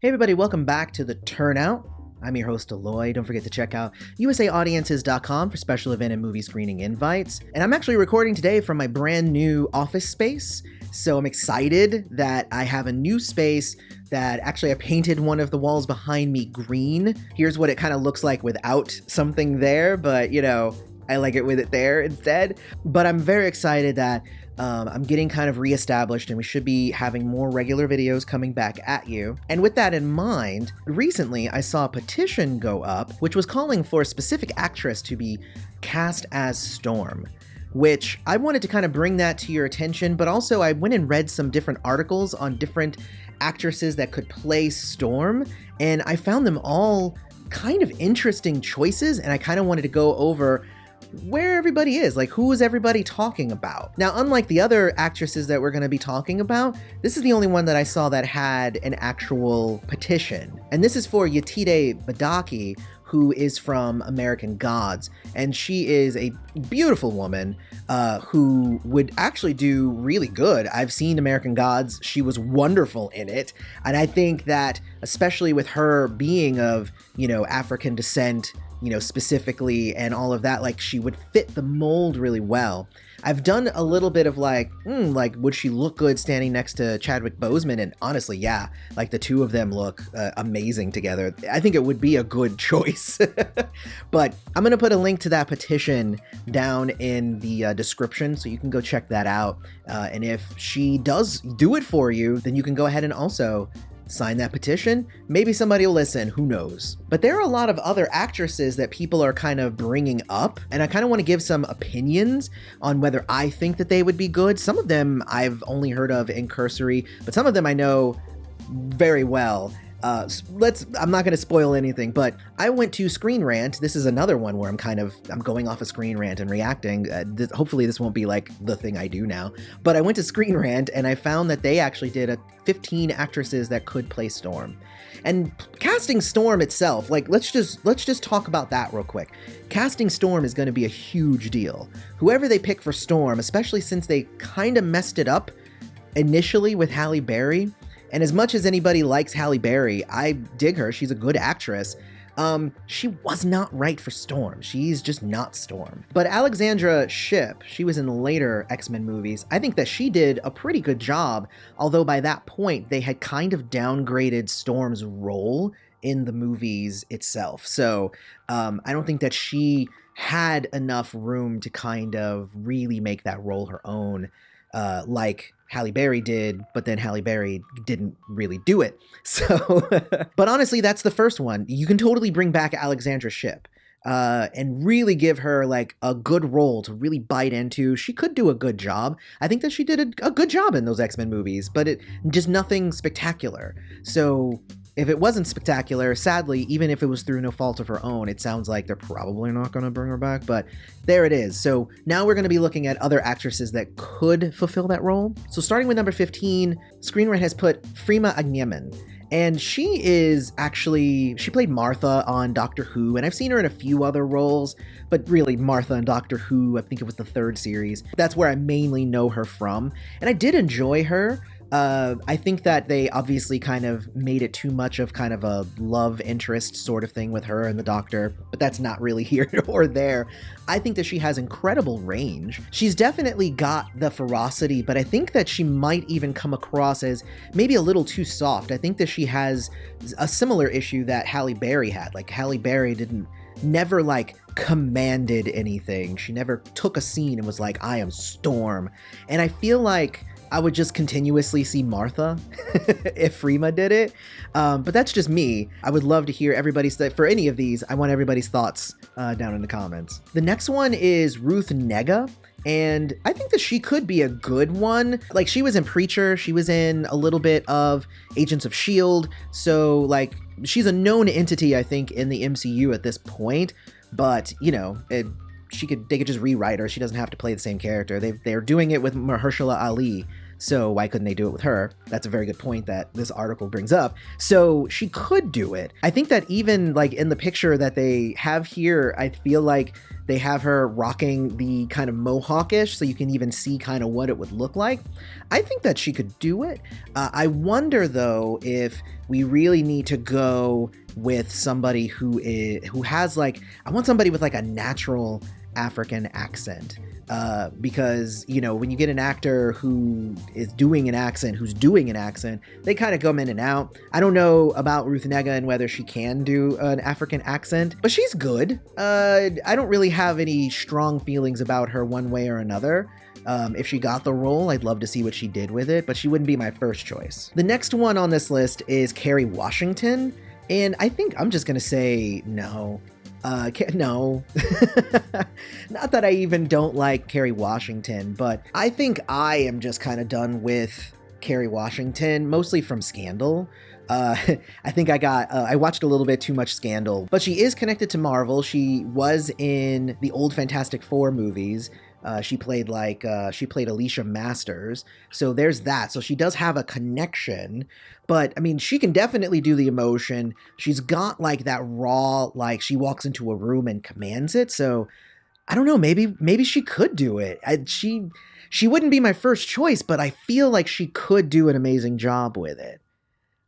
Hey everybody, welcome back to the Turnout. I'm your host, Eloy. Don't forget to check out usaaudiences.com for special event and movie screening invites. And I'm actually recording today from my brand new office space. So I'm excited that I have a new space that actually I painted one of the walls behind me green. Here's what it kind of looks like without something there, but I like it with it there instead. But I'm very excited that I'm getting kind of reestablished and we should be having more regular videos coming back at you. And with that in mind, recently I saw a petition go up which was calling for a specific actress to be cast as Storm, which I wanted to kind of bring that to your attention, but also I went and read some different articles on different actresses that could play Storm, and I found them all kind of interesting choices, and I kind of wanted to go over where everybody is, like who is everybody talking about. Now, unlike the other actresses that we're going to be talking about, this is the only one that I saw that had an actual petition. And this is for Yetide Badaki, who is from American Gods. And she is a beautiful woman who would actually do really good. I've seen American Gods. She was wonderful in it. And I think that, especially with her being of, African descent, specifically, and all of that, like she would fit the mold really well. I've done a little bit of would she look good standing next to Chadwick Boseman? And honestly, yeah, like the two of them look amazing together. I think it would be a good choice. But I'm going to put a link to that petition down in the description so you can go check that out. And if she does do it for you, then you can go ahead and also sign that petition. Maybe somebody will listen, who knows? But there are a lot of other actresses that people are kind of bringing up, and I kind of want to give some opinions on whether I think that they would be good. Some of them I've only heard of in cursory, but some of them I know very well. I'm not going to spoil anything, but I went to Screen Rant. This is another one where I'm going off a Screen Rant and reacting. Hopefully this won't be like the thing I do now, but I went to Screen Rant and I found that they actually did 15 actresses that could play Storm. And casting Storm itself, let's just talk about that real quick. Casting Storm is going to be a huge deal. Whoever they pick for Storm, especially since they kind of messed it up initially with Halle Berry. And as much as anybody likes Halle Berry, I dig her. She's a good actress. She was not right for Storm. She's just not Storm. But Alexandra Shipp, she was in later X-Men movies. I think that she did a pretty good job, although by that point, they had kind of downgraded Storm's role in the movies itself. So I don't think that she had enough room to kind of really make that role her own, like Halle Berry did, but then Halle Berry didn't really do it. So, but honestly, that's the first one. You can totally bring back Alexandra Shipp and really give her like a good role to really bite into. She could do a good job. I think that she did a good job in those X-Men movies, but it just nothing spectacular. So if it wasn't spectacular, sadly, even if it was through no fault of her own, it sounds like they're probably not going to bring her back, but there it is. So now we're going to be looking at other actresses that could fulfill that role. So starting with number 15, Screen Rant has put Freema Agyeman. And she played Martha on Doctor Who, and I've seen her in a few other roles, but really Martha on Doctor Who, I think it was the 3rd series. That's where I mainly know her from, and I did enjoy her. I think that they obviously kind of made it too much of kind of a love interest sort of thing with her and the Doctor, but that's not really here or there. I think that she has incredible range. She's definitely got the ferocity, but I think that she might even come across as maybe a little too soft. I think that she has a similar issue that Halle Berry had. Like Halle Berry never commanded anything. She never took a scene and was like, I am Storm. And I feel like I would just continuously see Martha if Freema did it. But that's just me. I would love to hear for any of these, I want everybody's thoughts down in the comments. The next one is Ruth Negga. And I think that she could be a good one. Like, she was in Preacher. She was in a little bit of Agents of S.H.I.E.L.D. So, she's a known entity, I think, in the MCU at this point. But, they could just rewrite her. She doesn't have to play the same character. They're doing it with Mahershala Ali. So why couldn't they do it with her? That's a very good point that this article brings up. So she could do it. I think that even like in the picture that they have here, I feel like they have her rocking the kind of mohawkish, so you can even see kind of what it would look like. I think that she could do it. I wonder though if we really need to go with somebody who has like, I want somebody with like a natural African accent. Because, you know, when you get an actor who is doing an accent, they kind of come in and out. I don't know about Ruth Negga and whether she can do an African accent, but she's good. I don't really have any strong feelings about her one way or another. If she got the role, I'd love to see what she did with it, but she wouldn't be my first choice. The next one on this list is Kerry Washington, and I think I'm just gonna say no. No. Not that I even don't like Kerry Washington, but I think I am just kind of done with Kerry Washington, mostly from Scandal. I think I watched a little bit too much Scandal, but she is connected to Marvel. She was in the old Fantastic Four movies. She played Alicia Masters. So there's that. So she does have a connection, but I mean, she can definitely do the emotion. She's got like that raw, like she walks into a room and commands it. So I don't know, maybe she could do it. She wouldn't be my first choice, but I feel like she could do an amazing job with it.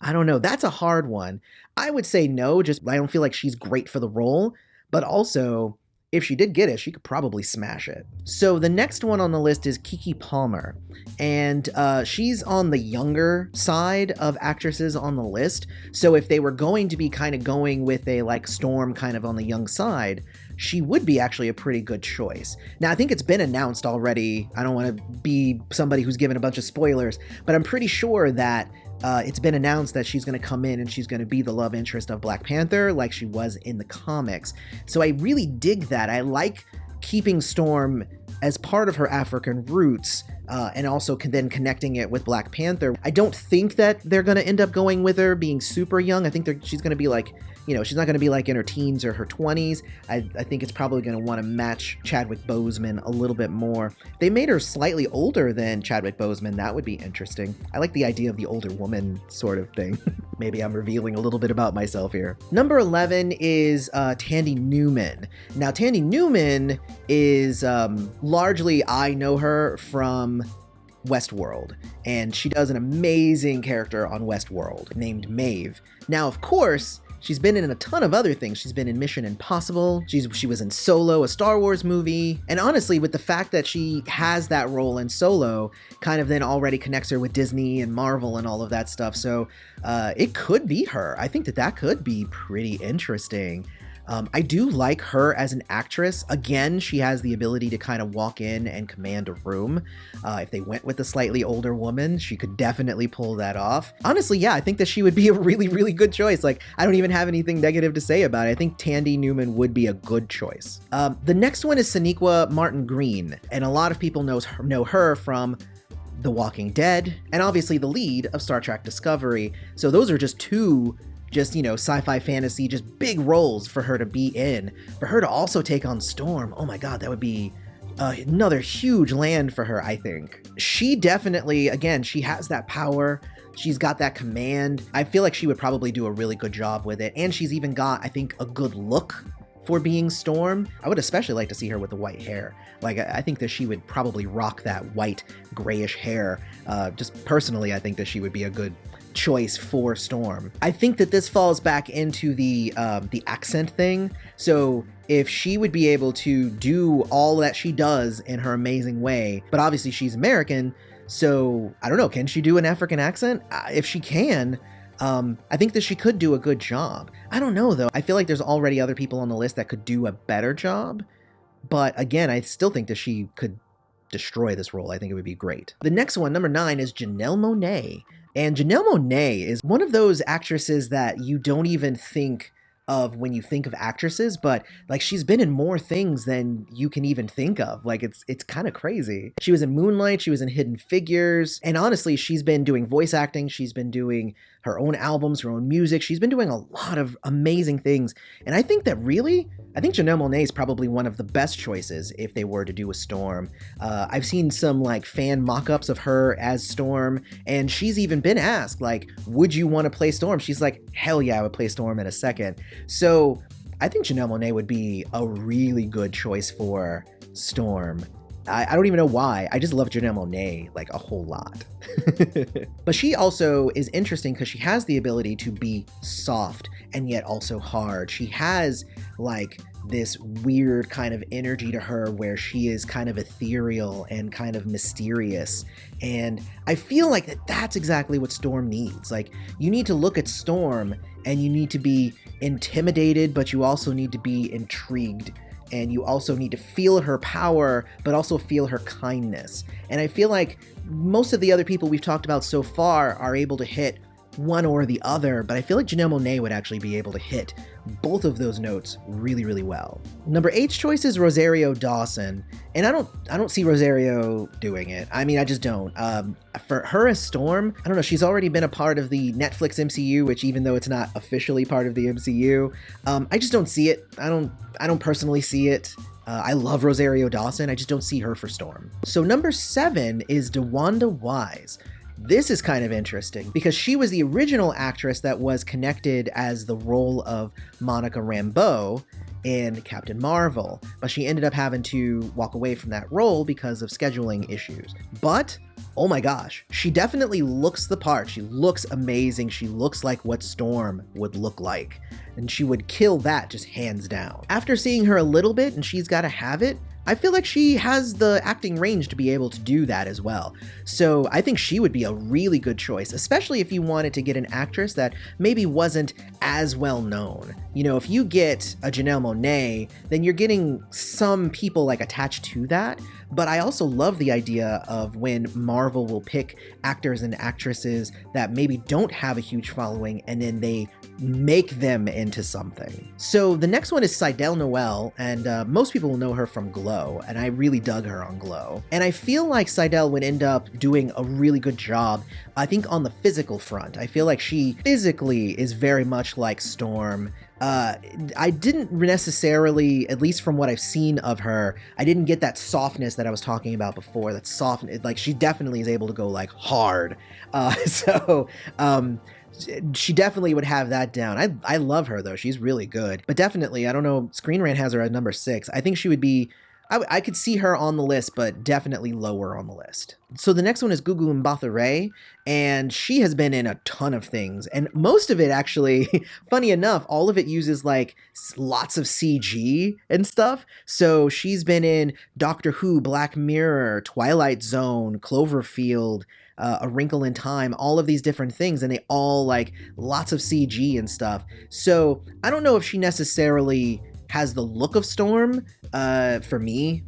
I don't know. That's a hard one. I would say no, just I don't feel like she's great for the role, but also if she did get it, she could probably smash it. So the next one on the list is Keke Palmer, and she's on the younger side of actresses on the list. So if they were going to be kind of going with a like Storm kind of on the young side, she would be actually a pretty good choice. Now, I think it's been announced already. I don't want to be somebody who's given a bunch of spoilers, but I'm pretty sure that it's been announced that she's going to come in and she's going to be the love interest of Black Panther like she was in the comics. So I really dig that. I like keeping Storm as part of her African roots and also then connecting it with Black Panther. I don't think that they're going to end up going with her being super young. I think she's going to be like, you know, she's not going to be like in her teens or her 20s. I think it's probably going to want to match Chadwick Boseman a little bit more. If they made her slightly older than Chadwick Boseman, that would be interesting. I like the idea of the older woman sort of thing. Maybe I'm revealing a little bit about myself here. Number 11 is Tandy Newman. Now, Tandy Newman is largely, I know her from Westworld, and she does an amazing character on Westworld named Maeve. Now, of course, she's been in a ton of other things. She's been in Mission Impossible. She was in Solo, a Star Wars movie. And honestly, with the fact that she has that role in Solo, kind of then already connects her with Disney and Marvel and all of that stuff. So it could be her. I think that could be pretty interesting. I do like her as an actress. Again, she has the ability to kind of walk in and command a room. If they went with a slightly older woman, she could definitely pull that off. Honestly, yeah, I think that she would be a really, really good choice. Like, I don't even have anything negative to say about it. I think Tandy Newman would be a good choice. The next one is Sonequa Martin Green, and a lot of people know her from The Walking Dead, and obviously the lead of Star Trek Discovery. So those are just two sci-fi fantasy, just big roles for her to be in. For her to also take on Storm, oh my god, that would be another huge land for her, I think. She definitely, again, she has that power. She's got that command. I feel like she would probably do a really good job with it. And she's even got, I think, a good look for being Storm. I would especially like to see her with the white hair. Like, I think that she would probably rock that white, grayish hair. Just personally, I think that she would be a good choice for Storm. I think that this falls back into the accent thing. So if she would be able to do all that she does in her amazing way, but obviously she's American, so I don't know, can she do an African accent? If she can, I think that she could do a good job. I don't know though. I feel like there's already other people on the list that could do a better job, but again, I still think that she could destroy this role. I think it would be great. The next one, number 9, is Janelle Monáe. And Janelle Monáe is one of those actresses that you don't even think of when you think of actresses, but like she's been in more things than you can even think of. Like it's kind of crazy. She was in Moonlight, she was in Hidden Figures, and honestly, she's been doing voice acting, she's been doing her own albums, her own music. She's been doing a lot of amazing things. And I think Janelle Monáe is probably one of the best choices if they were to do a Storm. I've seen some like fan mock-ups of her as Storm, and she's even been asked, like, would you want to play Storm? She's like, hell yeah, I would play Storm in a second. So I think Janelle Monáe would be a really good choice for Storm. I don't even know why. I just love Janelle Monáe like a whole lot. But she also is interesting because she has the ability to be soft and yet also hard. She has like this weird kind of energy to her where she is kind of ethereal and kind of mysterious. And I feel like that's exactly what Storm needs. Like, you need to look at Storm and you need to be intimidated, but you also need to be intrigued. And you also need to feel her power, but also feel her kindness. And I feel like most of the other people we've talked about so far are able to hit one or the other, but I feel like Janelle Monáe would actually be able to hit both of those notes really, really well. Number 8's choice is Rosario Dawson, and I don't see Rosario doing it. I mean, I just don't. For her as Storm, I don't know, she's already been a part of the Netflix MCU, which even though it's not officially part of the MCU, I just don't see it. I don't personally see it. I love Rosario Dawson, I just don't see her for Storm. So number 7 is DeWanda Wise. This is kind of interesting because she was the original actress that was connected as the role of Monica Rambeau in Captain Marvel, but she ended up having to walk away from that role because of scheduling issues. But oh my gosh, she definitely looks the part. She looks amazing. She looks like what Storm would look like, and she would kill that just hands down. After seeing her a little bit, and She's Gotta Have It, I feel like she has the acting range to be able to do that as well. So I think she would be a really good choice, especially if you wanted to get an actress that maybe wasn't as well known. You know, if you get a Janelle Monáe, then you're getting some people like attached to that. But I also love the idea of when Marvel will pick actors and actresses that maybe don't have a huge following and then they make them into something. So the next one is Sydel Noel, and most people will know her from Glow, and I really dug her on Glow. And I feel like Sydel would end up doing a really good job, I think, on the physical front. I feel like she physically is very much like Storm. I didn't necessarily, at least from what I've seen of her, I didn't get that softness that I was talking about before. That soft, like she definitely is able to go like hard. She definitely would have that down. I love her though. She's really good. But definitely, I don't know, Screen Rant has her at number 6. I think she would be, I could see her on the list, but definitely lower on the list. So the next one is Gugu Mbatha-Rae, and she has been in a ton of things. And most of it actually, funny enough, all of it uses like lots of CG and stuff. So she's been in Doctor Who, Black Mirror, Twilight Zone, Cloverfield, A Wrinkle in Time, all of these different things, and they all like lots of CG and stuff. So I don't know if she necessarily has the look of Storm for me,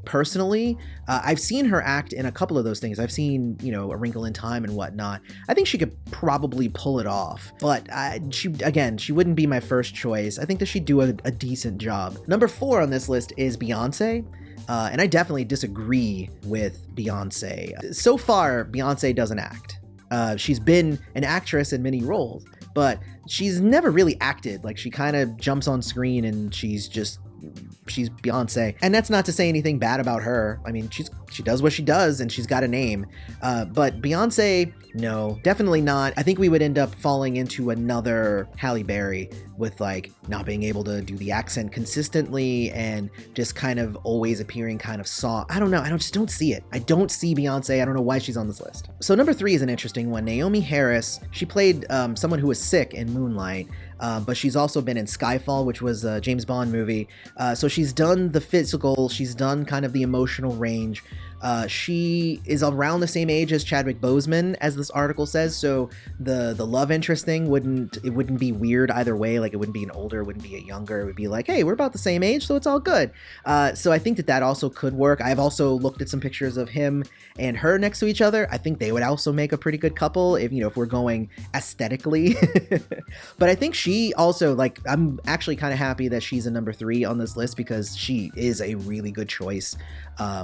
personally. I've seen her act in a couple of those things. I've seen, A Wrinkle in Time and whatnot. I think she could probably pull it off, but she wouldn't be my first choice. I think that she'd do a decent job. Number 4 on this list is Beyonce. And I definitely disagree with Beyonce. So far, Beyonce doesn't act. She's been an actress in many roles, but she's never really acted. Like, she kind of jumps on screen and she's Beyonce. And that's not to say anything bad about her. I mean, she does what she does and she's got a name. But Beyonce, no, definitely not. I think we would end up falling into another Halle Berry with like not being able to do the accent consistently and just kind of always appearing kind of soft. I don't know. I just don't see it. I don't see Beyonce. I don't know why she's on this list. So number 3 is an interesting one. Naomi Harris. She played someone who was sick in Moonlight. But she's also been in Skyfall, which was a James Bond movie. So she's done the physical, she's done kind of the emotional range. She is around the same age as Chadwick Boseman, as this article says. So the love interest thing wouldn't be weird either way. Like, it wouldn't be an older, it wouldn't be a younger. It would be like, hey, we're about the same age, so it's all good. So I think that also could work. I've also looked at some pictures of him and her next to each other. I think they would also make a pretty good couple if we're going aesthetically. But I think she also, like, I'm actually kind of happy that she's a number 3 on this list because she is a really good choice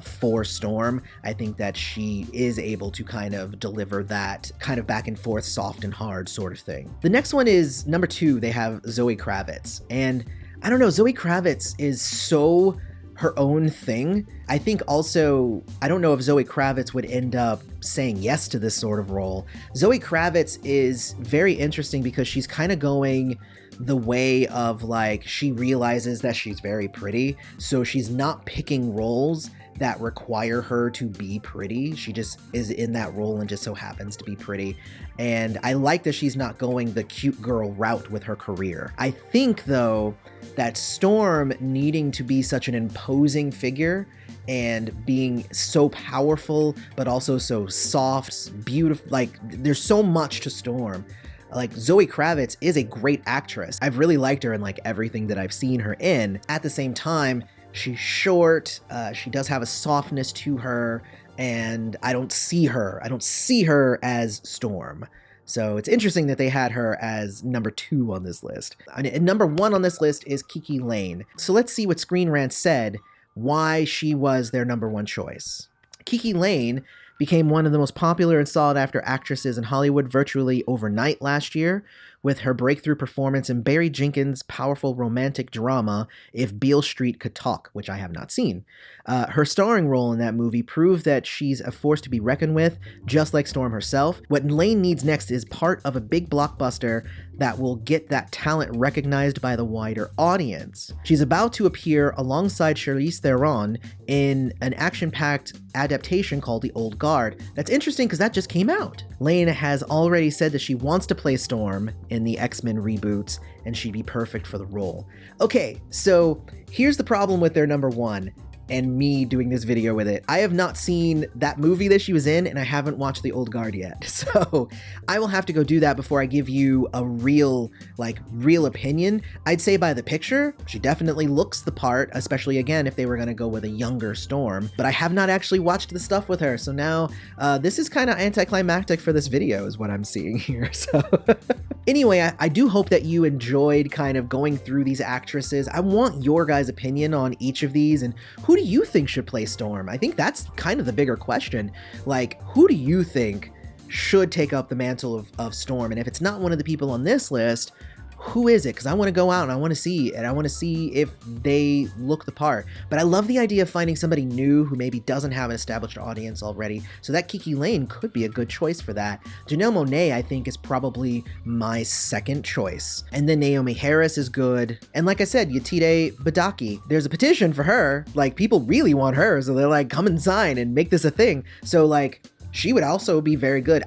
for Storm. Storm. I think that she is able to kind of deliver that kind of back and forth, soft and hard sort of thing. The next one is number 2. They have Zoe Kravitz. And I don't know, Zoe Kravitz is so her own thing. I think also, I don't know if Zoe Kravitz would end up saying yes to this sort of role. Zoe Kravitz is very interesting because she's kind of going the way of like, she realizes that she's very pretty, so she's not picking roles that require her to be pretty. She just is in that role and just so happens to be pretty. And I like that she's not going the cute girl route with her career. I think though that Storm needing to be such an imposing figure and being so powerful, but also so soft, beautiful, like there's so much to Storm. Like Zoe Kravitz is a great actress. I've really liked her in like everything that I've seen her in. At the same time, she's short, she does have a softness to her, and I don't see her as Storm. So it's interesting that they had her as number 2 on this list. And number 1 on this list is Kiki Layne. So let's see what Screen Rant said why she was their number 1 choice. Kiki Layne became one of the most popular and sought-after actresses in Hollywood virtually overnight last year, with her breakthrough performance in Barry Jenkins' powerful romantic drama, If Beale Street Could Talk, which I have not seen. Her starring role in that movie proved that she's a force to be reckoned with, just like Storm herself. What Layne needs next is part of a big blockbuster that will get that talent recognized by the wider audience. She's about to appear alongside Charlize Theron in an action-packed adaptation called The Old Guard. That's interesting because that just came out. Layne has already said that she wants to play Storm in the X-Men reboots, and she'd be perfect for the role. Okay, so here's the problem with their number 1. And me doing this video with it. I have not seen that movie that she was in, and I haven't watched The Old Guard yet. So I will have to go do that before I give you a real opinion. I'd say by the picture, she definitely looks the part, especially again, if they were gonna go with a younger Storm. But I have not actually watched the stuff with her. So now this is kind of anticlimactic for this video is what I'm seeing here. So anyway, I do hope that you enjoyed kind of going through these actresses. I want your guys' opinion on each of these, and who do you think should play Storm? I think that's kind of the bigger question. Like, who do you think should take up the mantle of Storm? And if it's not one of the people on this list, who is it? Because I want to go out and I want to see, and I want to see if they look the part. But I love the idea of finding somebody new who maybe doesn't have an established audience already. So that Kiki Layne could be a good choice for that. Janelle Monáe, I think, is probably my second choice. And then Naomi Harris is good. And like I said, Yetide Badaki. There's a petition for her. Like, people really want her. So they're like, come and sign and make this a thing. So like, she would also be very good.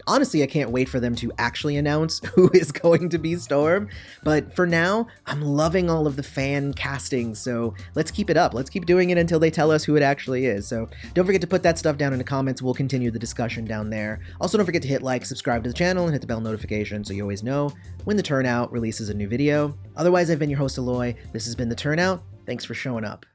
Honestly, I can't wait for them to actually announce who is going to be Storm. But for now, I'm loving all of the fan casting. So let's keep it up. Let's keep doing it until they tell us who it actually is. So don't forget to put that stuff down in the comments. We'll continue the discussion down there. Also, don't forget to hit like, subscribe to the channel, and hit the bell notification so you always know when the Turnout releases a new video. Otherwise, I've been your host, Eloy. This has been the Turnout. Thanks for showing up.